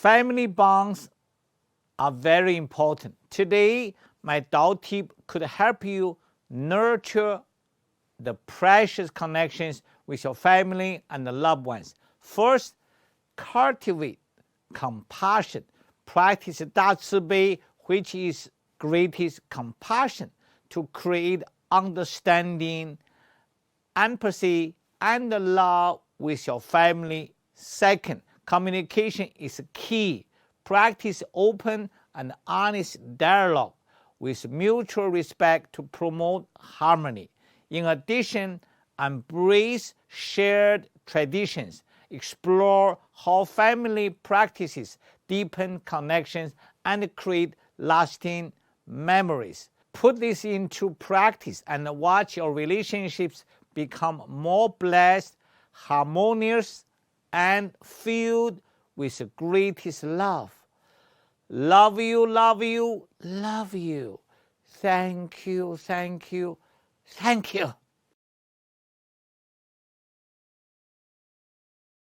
Family bonds are very important. Today, my Tao tip could help you nurture the precious connections with your family and the loved ones. First, cultivate compassion. Practice 大慈悲, which is greatest compassion, to create understanding, empathy, and love with your family. Second, communication is key. Practice open and honest dialogue with mutual respect to promote harmony. In addition, embrace shared traditions. Explore how family practices deepen connections and create lasting memories. Put this into practice and watch your relationships become more blessed, harmonious, and filled with the greatest love. Love you, love you, love you. Thank you, thank you, thank you.